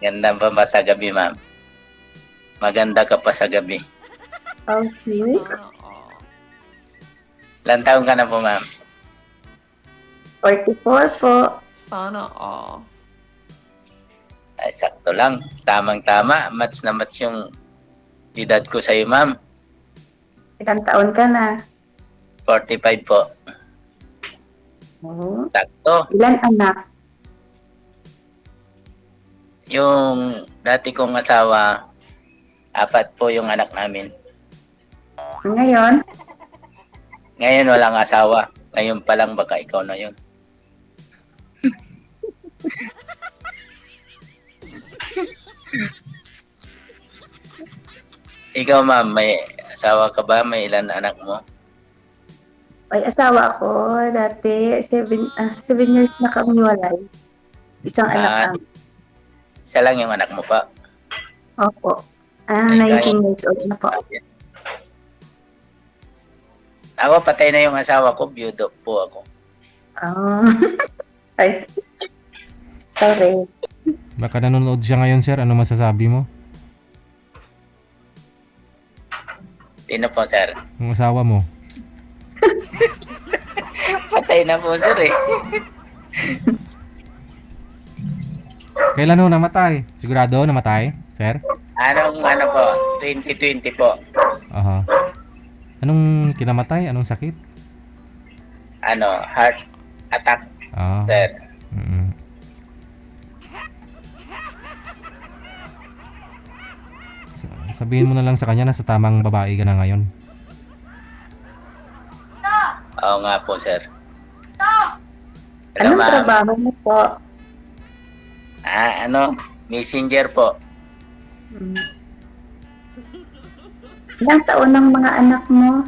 Ganda pa ba sa gabi, ma'am? Maganda ka pa sa gabi. Okay. Sana all. Ilang taon ka na po, ma'am? 44 po. Sana all. Ay, sakto lang. Tamang-tama. Match na match yung edad ko sa'yo, ma'am. Ilang taon ka na? 45 po. Oh. Sakto. Ilan anak? Yung dati kong asawa, 4 po yung anak namin. Ngayon? Ngayon walang asawa. Ngayon pa lang baka ikaw na yun. Ikaw, ma'am, may asawa ka ba? May ilan anak mo? May asawa ako dati. 7 years na kami walay. Isang anak Ah, lang. isa lang yung anak mo pa. Opo. Ay, 19 years old na po. Ako, patay na yung asawa ko. Byudo po ako. Ah. Ay. Sorry. Baka nanonood siya ngayon, sir. Ano masasabi mo? Sino po, sir? Yung asawa mo. Patay na po, sir, eh. Kailan ho namatay? Sigurado namatay, sir? Ano po? 2020 po. Aha. Anong kinamatay? Anong sakit? Heart attack, Ah. sir. Mm. Sabihin mo na lang sa kanya na sa tamang babae ka na ngayon. Oo nga po, sir. Hello, Anong ma'am. trabaho mo po? Messenger po. Hmm. Ilang taon ng mga anak mo?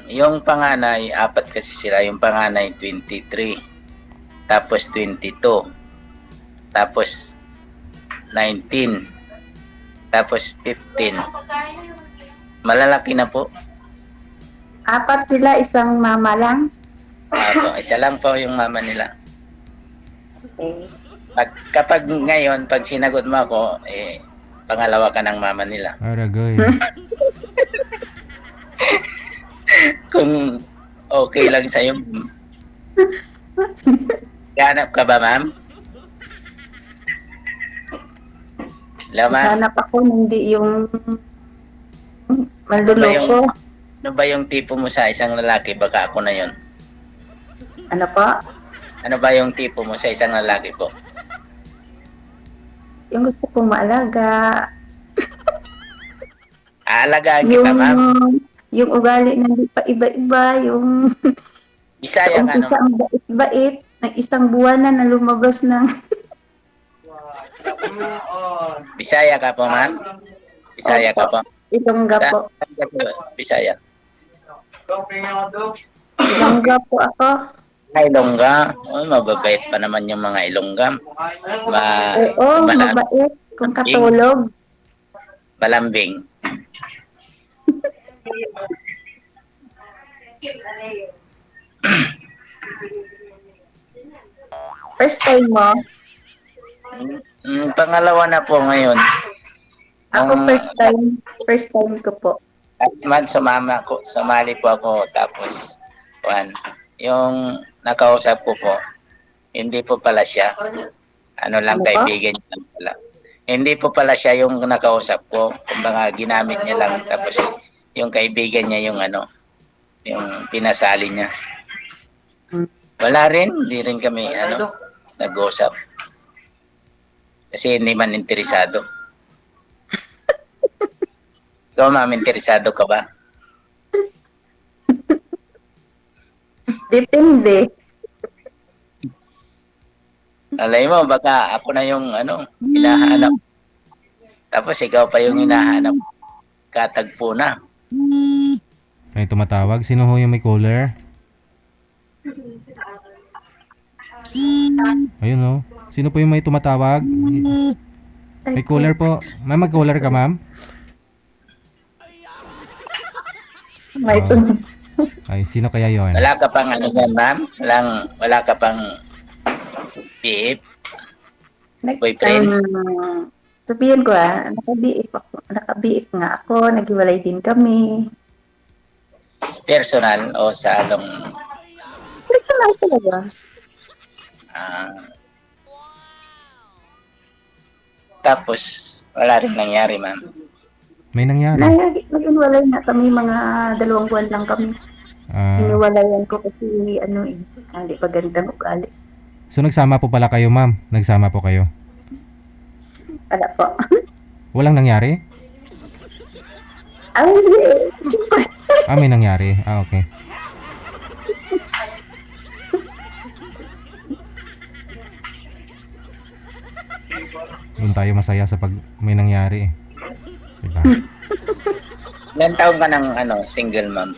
Yung panganay, 4 kasi sila. Yung panganay, 23. Tapos 22. Tapos 19. Tapos 15. Malalaki na po. 4 sila, isang mama lang? Isa lang po yung mama nila. Okay. Kapag ngayon, pag sinagot mo ako, pangalawa ka ng mama nila. Aragoy. Kung okay lang sa'yo. Hanap ka ba, ma'am? Hello, ma'am. Hanap ako, hindi yung manluloko. Ano ba yung tipo mo sa isang lalaki? Baka ako na yun. Ano po? Ano ba yung tipo mo sa isang lalaki po? Yung gusto kong maalaga. Aalagaan kita, ma'am. Yung ugali na hindi pa iba-iba. Yung Bisaya ka, no? umpisa ang bait-bait. Ng isang buwan na lumabas ng... Bisaya ka po, ma'am? Bisaya ka po? Ilongga po. Saan ka po? Bisaya. Ilongga po ako. Ay, Ilongga. Oh, mababait pa naman yung mga Ilongga. Oo, mabait. Kung katulog. Balambing. First time mo? Pangalawa na po ngayon. Ako first time ko po. Last month sumali po ako, tapos yung nakausap ko po, hindi po pala siya. Ano lang, Ano po? kaibigan niya lang pala. Hindi po pala siya yung nakausap ko. Kumbaga ginamit niya lang, tapos yung kaibigan niya yung yung pinasali niya. Wala rin, hindi rin kami nag-usap. Kasi hindi man interesado. Ikaw, ma'am, interesado ka ba? Depende. Alay mo, baka ako na yung hinahanap. Tapos ikaw pa yung hinahanap. Katagpo na. May tumatawag. Sino ho yung may caller? Ayun ho. Sino po yung may tumatawag? May caller po. May mag-caller ka, ma'am? May sunod. Ay, sino kaya yon? Wala ka pang yan, ma'am? Wala ka pang PF? Boyfriend? Sabihin ko nakabiik nga ako, naghiwalay din kami. Personal o sa along Personal talaga. ah, tapos wala rin nangyari, ma'am. May nangyari. Nag-iwalay nga kami, mga 2 buwan lang kami. Ah, Iniwalayan ko kasi hindi pa gandang ugali. so nagsama po pala kayo, ma'am. Nagsama po kayo. Wala po. Walang nangyari? Ay, siyempre. May nangyari. Okay. Doon tayo masaya sa pag may nangyari. Diba? Ilan taon ka ng single, ma'am?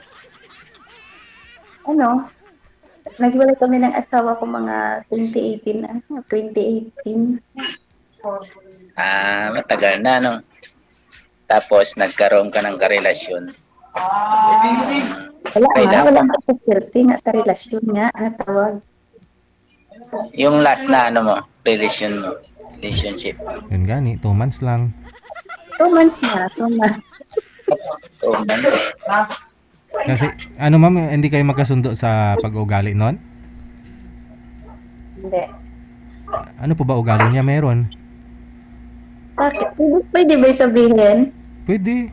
Naghiwalay kami ng asawa ko mga 2018 na. 2018. Matagal na, no? Tapos nagkaroon ka ng karelasyon. Wala nga sa swerte nga sa relasyon nga, tawag. Yung last na relationship. Yun gani, 2 months lang. 2 months na, 2 months. 2 months. Kasi, ma'am, hindi kayo magkasundo sa pag-ugali nun? Hindi. Ano po ba ugali niya meron? Bakit? Pwede ba sabihin? Pwede.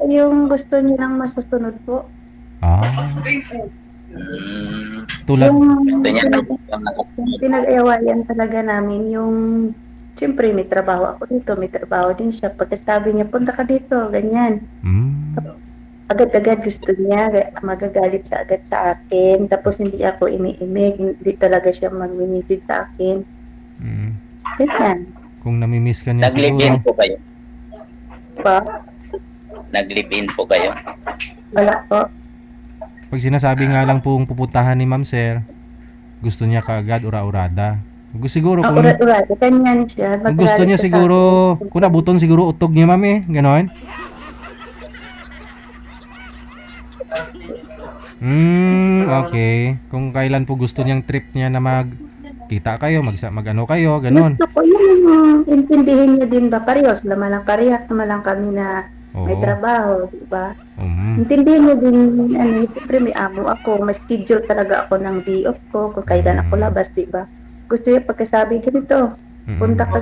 Yung gusto nilang masusunod po. Tulad, Gusto niya Yung pinag-ayawayan talaga namin yung siyempre may trabaho ako dito, may trabaho din siya. Pagkasabi niya, punta ka dito, ganyan. Agad-agad gusto niya, magagalit siya agad sa akin. Tapos hindi ako iniimik, hindi talaga siya mag-message sa akin. Ganyan. kung namimiss ka niya Nag-live-in siguro. po kayo? Pa? Nag-live-in po kayo? Wala po. Pag sinasabi nga lang pong pupuntahan ni ma'am sir, gusto niya kaagad ura-urada. Siguro kung Urat-urat, ganyan siya. kung gusto niya siguro, kung nabuton siguro utog niya ma'am ganon. Okay. Kung kailan po gusto niyang trip niya na magkita kayo, mag-ano kayo, ganon. Gusto ko yung intindihin niya din ba, parehas naman lang kami na may Oo. trabaho, di ba? Mhm. Intindihin niya din, siyempre may amo ako, may schedule talaga ako ng day off ko, kung kailan ako labas, di ba? Gusto niya pagkasabi, ganito, punta ka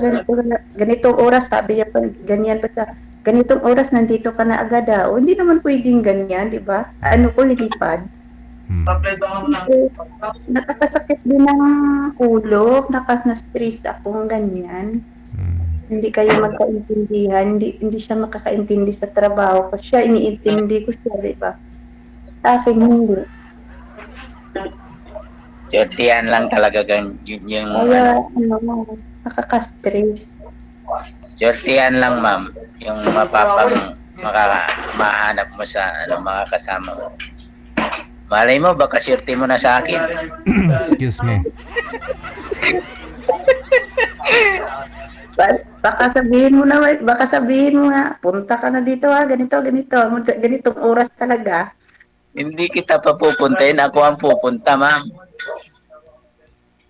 ganitong oras, sabi niya pa, ganyan pa sa, ganitong oras nandito ka na agad o hindi naman pwedeng ganyan, di ba? Ano ko, lilipad. Nakakasakit din ng ulo, na-stress akong ganyan. Hindi kayo magkaintindihan, hindi siya makakaintindi sa trabaho ko. Siya, iniintindi ko siya, di ba? Sa akin, hindi. Jordian lang talaga yung Kaya, nakaka-stress. Jordian lang, ma'am. Yung mahanap mo sa mga kasama mo. Malay mo, baka swerte mo na sa akin. Excuse me. Baka sabihin mo nga, punta ka na dito ganitong oras talaga. Hindi kita papupuntahin, ako ang pupunta, ma'am.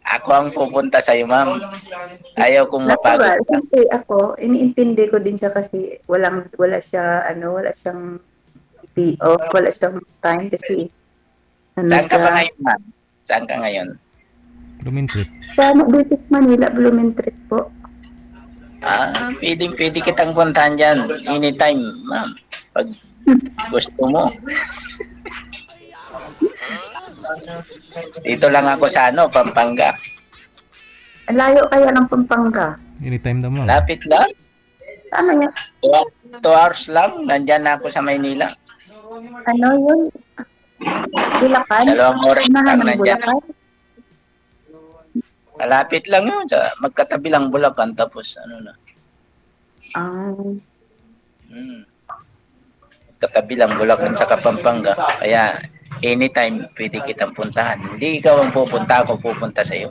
Ako ang pupunta sa iyo, ma'am. Ayaw kong mapagod. Siyempre ako, iniintindi ko din siya kasi wala siyang day off, wala siyang time kasi Saan ka ba ngayon, ma'am? Saan ka ngayon? Lumintrip. Sa British Manila, Blumentritt po. Pwede kitang puntahan dyan. Anytime, ma'am. Pag gusto mo. Dito lang ako sa Pampanga. Layo kaya ng Pampanga? Anytime daw ma'am. Lapit lang. Ano yan? 2 hours lang. Nandyan na ako sa Maynila. Ano yun? Bulacan? 2 oras lang Ng nandyan. Bulacan? Malapit lang yun. Magkatabi lang Bulacan. Tapos Magkatabi lang Bulacan sa Pampanga. Kaya anytime pwede kitang puntahan. Hindi ikaw ang pupunta, ako pupunta sa iyo.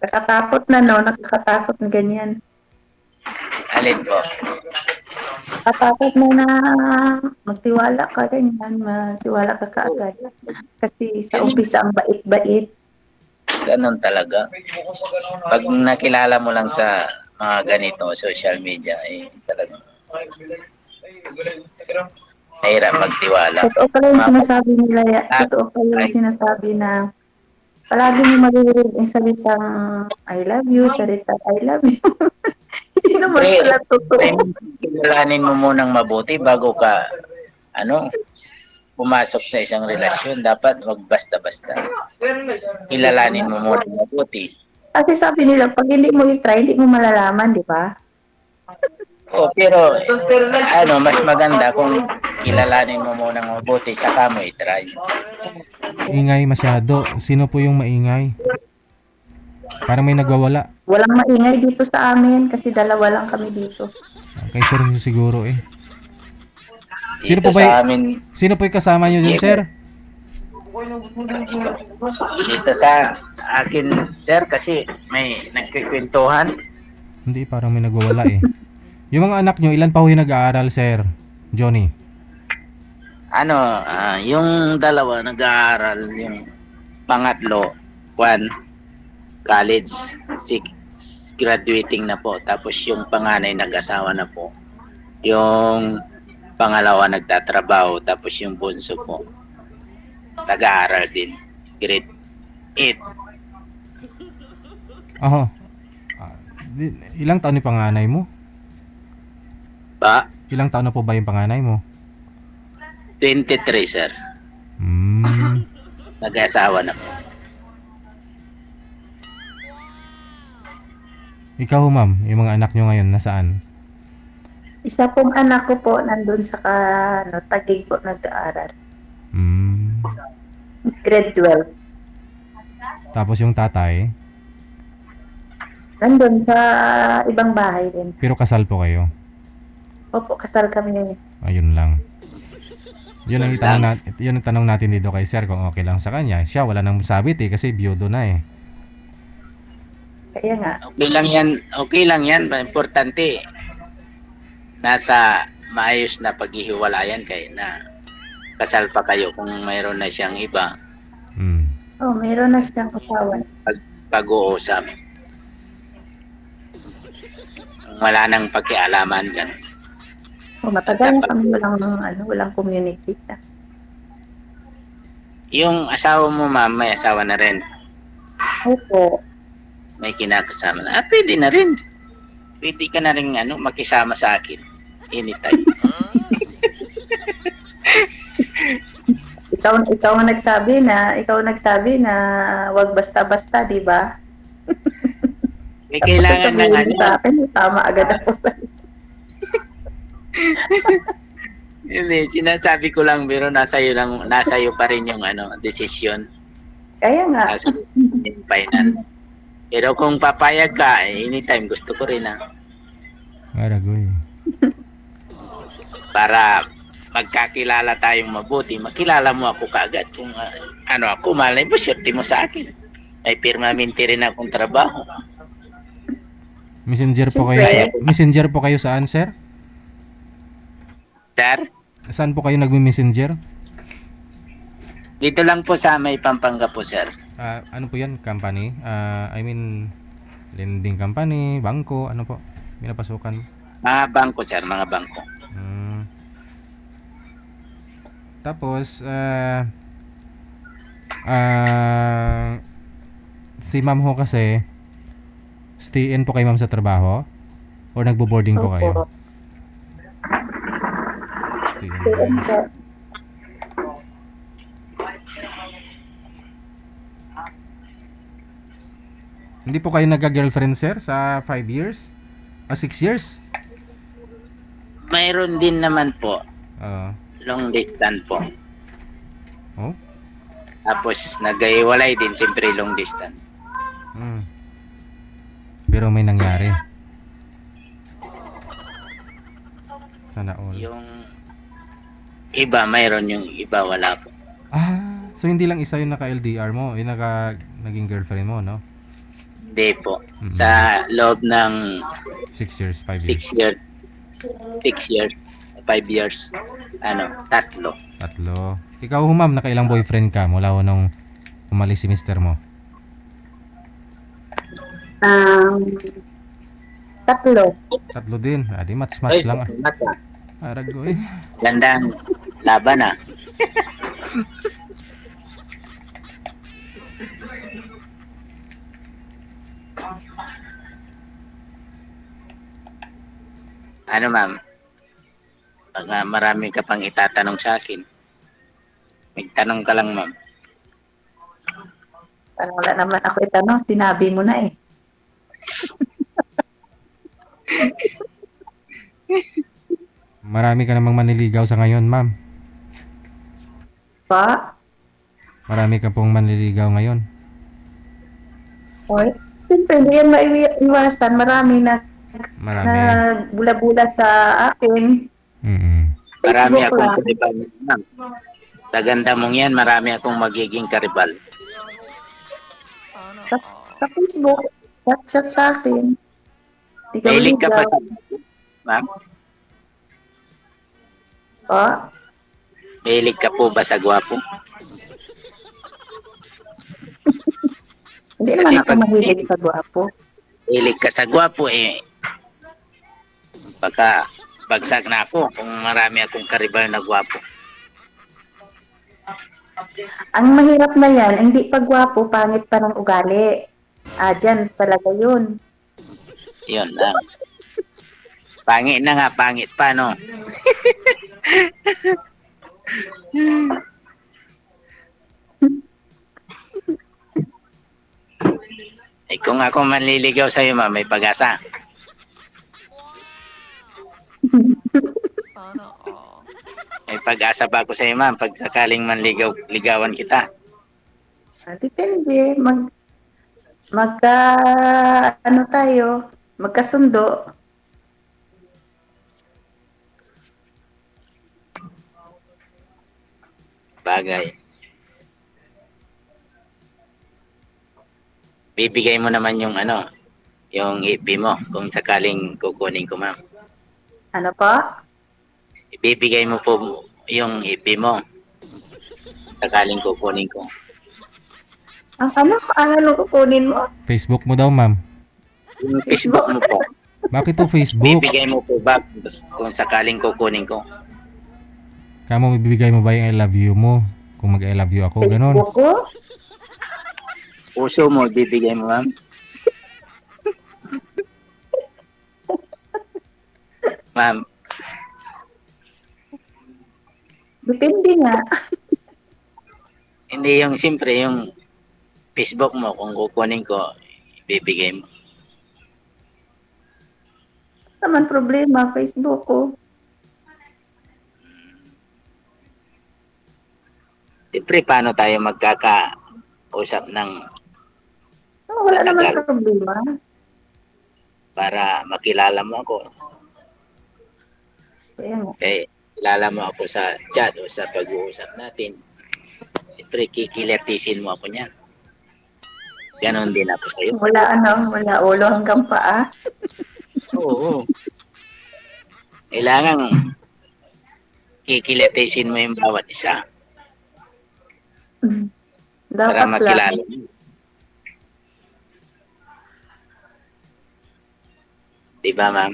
Nakatakot na, no? Nakakatakot na ganyan. Alin po? Nakatakot na magtiwala ka ganyan, magtiwala ka kaagad. Kasi sa umpisa ang bait-bait. Ganun talaga. Pag nakilala mo lang sa mga ganito, social media, eh, talagang mahirap magtiwala. Totoo pala yung Mga sinasabi nila, totoo pala yung sinasabi na palagi mo maririnig ang salitang I love you, salitang I love you. Hindi naman pala totoo. kilalanin mo munang mabuti bago ka, ano, pumasok sa isang relasyon. Dapat wag basta-basta. Kilalanin mo muna mabuti. Kasi sabi nila, pag hindi mo i-try, hindi mo malalaman, di ba? Oh, pero ano, mas maganda kung kilalanin mo munang mabuti saka mo i-try. Ingay masyado. Sino po yung maingay? Parang may nagwawala. Walang maingay dito sa amin kasi dalawa lang kami dito. Kay sir siguro eh. Sino Dito po ba sa amin, Sino po yung kasama niyo dyan, sir? dito sa akin, sir, kasi may nagkikwentuhan. Hindi, parang may nagwawala eh. Yung mga anak nyo, ilan pa ho yung nag-aaral, sir? Johnny? Ano, yung dalawa nag-aaral, yung pangatlo, college, graduating na po. Tapos yung panganay nag-asawa na po. Yung pangalawa nagtatrabaho. Tapos yung bunso po, nag-aaral din. Grade 8. Aha. Ilang taon yung panganay mo? Ba? Ilang taon na po ba yung panganay mo? 23, sir. Hmm. Nag-asawa na po. Ikaw, ma'am, yung mga anak nyo ngayon, nasaan? Isa pong anak ko po nandun sa Taguig po nag-aaral. Hmm. Grade 12. Tapos yung tatay, Nandun sa ibang bahay din. pero kasal po kayo. Opo, kasal kami. Ayun lang. Yun ang tanong natin dito kay sir kung okay lang sa kanya. Siya wala nang sabit eh kasi biyudo na eh. Kaya nga, Okay lang yan. Okay lang yan. Importante, nasa maayos na paghihiwalayan kayo na kasal pa kayo kung mayroon na siyang iba. Hmm. meron na siyang asawa. Pag-uusap. Wala nang pagkialaman ka. Matagal na kami walang community. Yung asawa mo, ma'am, may asawa na rin. Opo. May kinakasama na. Pwede na rin. Pwede ka na rin makisama sa akin. Anytime. Ikaw ang nagsabi na wag basta-basta, di ba? May kailangan ng Sa akin, tama agad ako sa Hindi, sinasabi ko lang, pero nasa iyo pa rin yung desisyon. Kaya nga. Nasa yung final. Pero kung papayag ka, anytime gusto ko rin Aragoy. para magkakilala tayong mabuti. Makilala mo ako kaagad kung ako, malay mo, swerte mo sa akin. May permanente rin akong trabaho. Messenger po kayo saan, sir? Sir, Saan po kayo nagme-messenger? dito lang po sa may Pampanga po, sir. Ano po yan? Company? Lending company, bangko, ano po? Pinapasukan. Mga bangko, sir, mga bangko. Tapos, si ma'am ho kasi, stay in po kayo ma'am sa trabaho? Or nagbo-boarding po kayo? Stay in. Hindi po kayo nagka-girlfriend, sir, sa 5 years? 6 years? Mayroon din naman po, Oo. long distance po. Oh? Tapos nag-iwalay din, siyempre long distance. Pero may nangyari. Sana all. Yung iba, mayroon, yung iba wala po. So hindi lang isa yung naka-LDR mo, yung naging girlfriend mo, no? Hindi po. Sa loob ng 6 years, 5 years. 6 years, 6 years, 5 years, tatlo. Tatlo. Ikaw ho, ma'am, nakailang boyfriend ka mula ho nung umalis si mister mo? Tatlo. Tatlo din. Di match-match lang ah. mata. Aragoy. Gandang laban ah. Ano ma'am? Baka marami ka pang itatanong sa akin. Magtanong ka lang ma'am. Parang wala naman ako itanong, sinabi mo na eh. Marami ka namang manliligaw sa ngayon, ma'am. Pa? Marami ka pong manliligaw ngayon. Oy, siyempre, hindi yan maiwasan. Marami na Marami. bula-bula sa akin. Marami Facebook akong lang. karibal ma'am. Sa ganda mong yan, marami akong magiging karibal. Sana Sa, all. sa Facebook, chat sa akin. Di ka Mahilig ka ba maligaw. sa ma'am? Pa? Mahilig ka po ba sa gwapo? Hindi Kasi naman ako mahilig sa gwapo. Mahilig ka sa gwapo baka bagsak na ako kung marami akong karibal na gwapo. Ang mahirap na yan, hindi pa gwapo, pangit pa ng ugali. Dyan talaga yun. Yun lang. Pangit na nga, pangit pa, no? Kung ako manliligaw sa'yo, ma'am, may pag-asa. Sana all. May pag-asa ba ako sa'yo, ma'am, pag sakaling ligawan kita? Depende. Magkasundo. Bagay. Bibigay mo naman yung yung FB mo kung sakaling kukunin ko, ma'am. Ano pa? Ibibigay mo po yung FB mo sakaling kukunin ko. Ang ano kukunin mo? Facebook mo daw, ma'am. Yung Facebook mo po. Bakit to Facebook? Bibigay mo po ba kung sakaling kukunin ko? Kamo, bibigay mo ba yung I love you mo? Kung mag I love you ako, ganon. Facebook ko? Puso mo, bibigay mo, ma'am. Ma'am, Depende nga. hindi yung siyempre yung Facebook mo kung kukunin ko, bibigay mo. Naman problema, Facebook ko. Siyempre, paano tayo magkakausap ng Wala naman Tagal. problema. para makilala mo ako? Kaya nga. Kilala mo ako sa chat o sa pag-uusap natin. Siyempre, kikilatisin mo ako niyan. Ganon din ako sa'yo. Wala ulo hanggang paa. Oo. Kailangan kikilatisin mo yung bawat isa para Dapat makilala lang. mo. Diba, ma'am?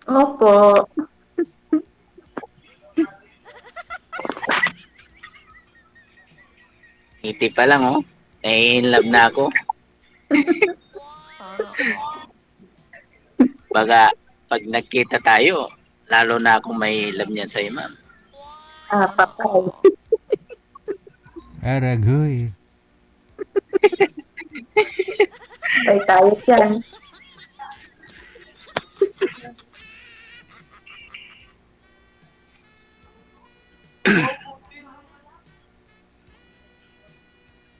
Opo. Ngiti pa lang, oh. Nai-inlove na ako. Sana all. Baga, pag nagkita tayo, lalo na akong may love niyan sa'yo, ma'am. Patay. Aragoy. Patay tayo dyan.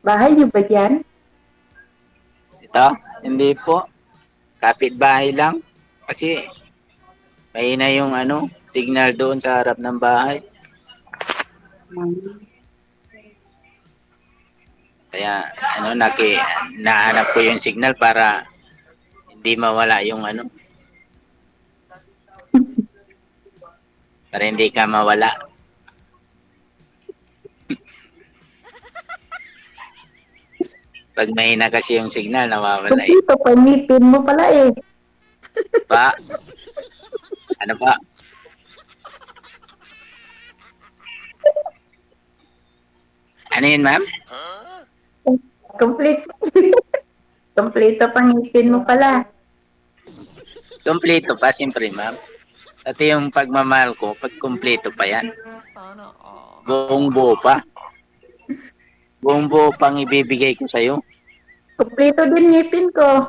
Bahay niyo ba dyan? Ito, hindi po. Kapitbahay lang. Kasi, mahina yung signal doon sa harap ng bahay. Kaya nahanap ko yung signal para hindi mawala yung ano, para hindi ka mawala. Pag mahina kasi yung signal, nawawala eh. Kompleto pa, ngipin mo pala eh. Pa, ano pa? Ano yun, ma'am? Kompleto. Kompleto pa, ngipin mo pala. Kompleto pa, siyempre, ma'am. Pati yung pagmamahal ko, pag kompleto pa yan. Sana all. Buong buo pa. Buong buo pang ibibigay ko sa'yo. Kompleto din ngipin ko.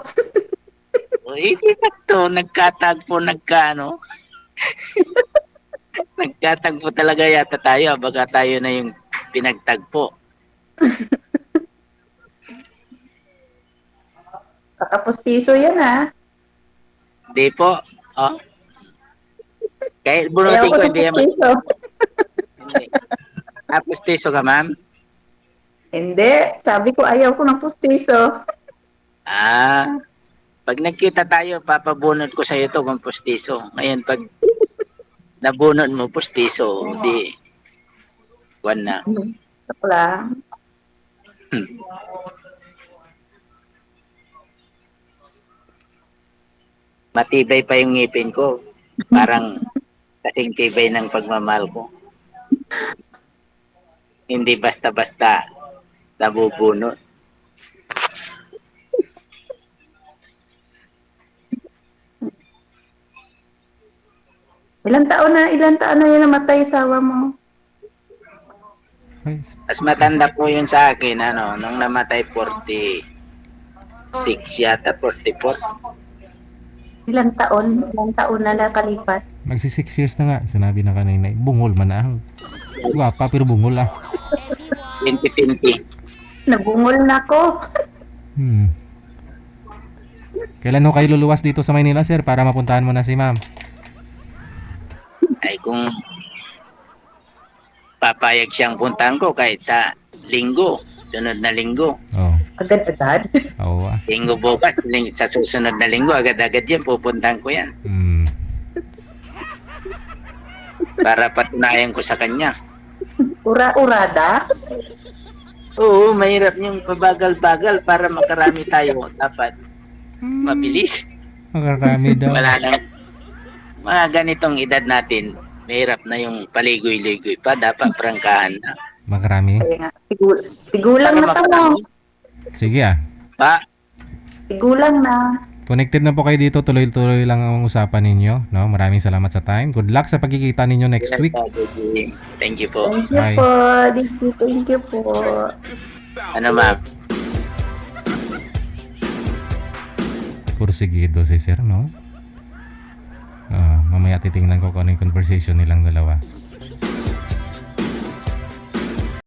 O, hindi na to, nagkatagpo, nagkaano. Nagkatagpo talaga yata tayo. Baka tayo na yung pinagtagpo. Kakapustiso yan ha. Di po. Oh. Kahit Ayaw bunutin ko ko, ng hindi naman. pustiso. Pustiso ka, ma'am? Hindi. Sabi ko ayaw ko ng pustiso. Ah, pag nagkita tayo, papabunot ko sa'yo to kung pustiso. Ngayon, pag nabunot mo pustiso, di, buwan na. Joke lang. Matibay pa yung ngipin ko. Parang kasing tibay ng pagmamahal ko. Hindi basta-basta nabubunot. Ilan taon na yung namatay asawa mo? Ay, Mas matanda po yun sa akin, ano, nung namatay 46 yata, 44. Ilan taon na nakalipas. magsi 6 years na nga. Sinabi na kanina, bungol man ah. Gwapa pero bungol ah. 2020. Nabungol na ko. Kailan ho kayo luluwas dito sa Maynila, sir, para mapuntahan mo na si ma'am? Ay kung papayag siyang puntahan ko kahit sa linggo, sunod na linggo. Oh, Agad-agad. oo ah. Linggo bukas, sa susunod na linggo, agad-agad yan, pupuntahan ko yan. Para patunayan ko sa kanya. Ura-urada. Oo, mahirap yung pabagal-bagal para makarami tayo. Dapat mabilis. Makarami daw. Wala lang. Mga ganitong edad natin, mahirap na yung paligoy-ligoy pa. Dapat prangkahan na. Makarami. Kaya nga, tigulang Para na tamo. makarami. Sige ah. Pa, Tigulang na. Connected na po kayo dito. Tuloy-tuloy lang ang usapan ninyo. No? Maraming salamat sa time. Good luck sa pagkikita ninyo next week. thank you po. Thank you Bye. po. Thank you po. Ano ma'am? Porsigido si sir, no? Mamaya titingnan ko kung ano yung conversation nilang dalawa.